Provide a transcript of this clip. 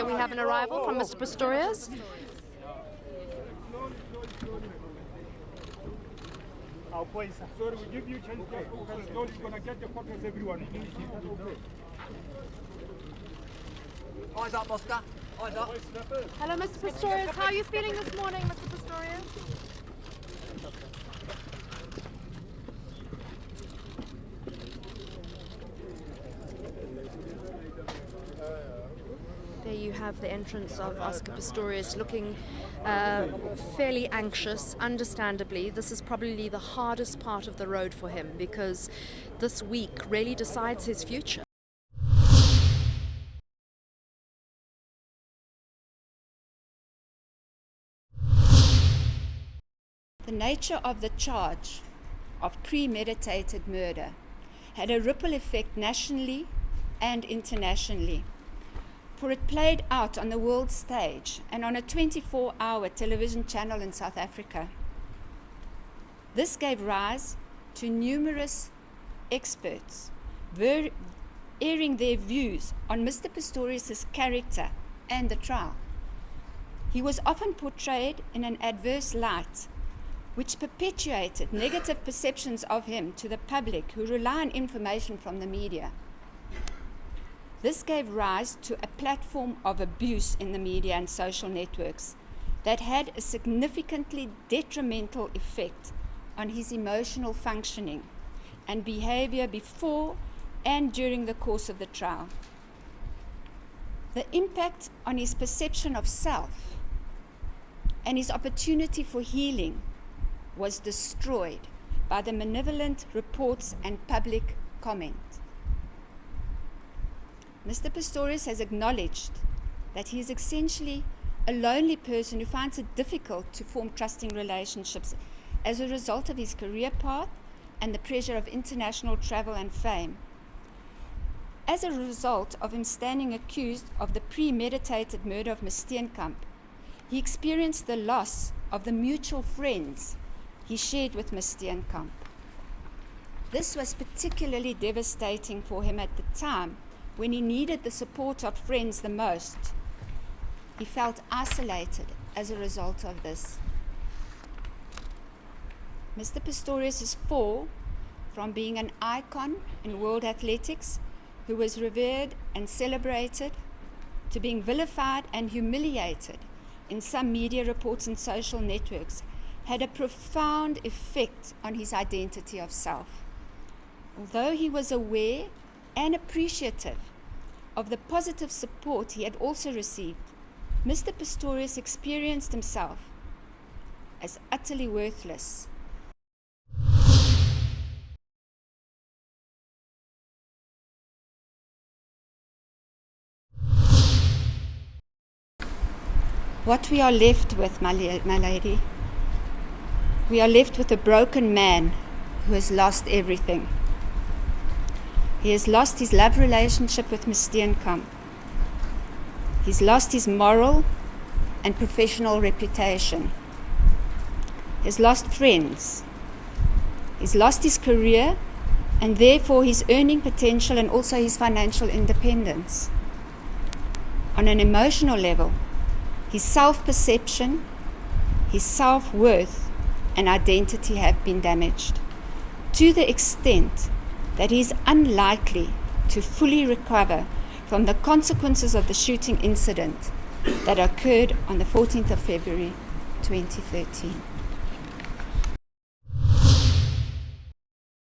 We have an arrival from Mr. Pistorius. Sorry, we give you chance because no, you're going to get the photos everyone. Eyes up, Oscar. Eyes up. Hello, Mr. Pistorius. How are you feeling this morning, Mr. Pistorius? There you have the entrance of Oscar Pistorius, looking fairly anxious, understandably. This is probably the hardest part of the road for him because this week really decides his future. The nature of the charge of premeditated murder had a ripple effect nationally and internationally, for it played out on the world stage and on a 24-hour television channel in South Africa. This gave rise to numerous experts airing their views on Mr. Pistorius' character and the trial. He was often portrayed in an adverse light, which perpetuated negative perceptions of him to the public who rely on information from the media. This gave rise to a platform of abuse in the media and social networks that had a significantly detrimental effect on his emotional functioning and behavior before and during the course of the trial. The impact on his perception of self and his opportunity for healing was destroyed by the malevolent reports and public comment. Mr. Pistorius has acknowledged that he is essentially a lonely person who finds it difficult to form trusting relationships as a result of his career path and the pressure of international travel and fame. As a result of him standing accused of the premeditated murder of Ms. Steenkamp, he experienced the loss of the mutual friends he shared with Ms. Steenkamp. This was particularly devastating for him at the time when he needed the support of friends the most. He felt isolated as a result of this. Mr. Pistorius' fall from being an icon in world athletics, who was revered and celebrated, to being vilified and humiliated in some media reports and social networks, had a profound effect on his identity of self. Although he was aware and appreciative of the positive support he had also received, Mr. Pistorius experienced himself as utterly worthless. What we are left with, my lady, we are left with a broken man who has lost everything. He has lost his love relationship with Ms. Steenkamp. He's lost his moral and professional reputation. He's lost friends. He's lost his career and therefore his earning potential and also his financial independence. On an emotional level, his self-perception, his self-worth and identity have been damaged to the extent that he is unlikely to fully recover from the consequences of the shooting incident that occurred on the 14th of February 2013.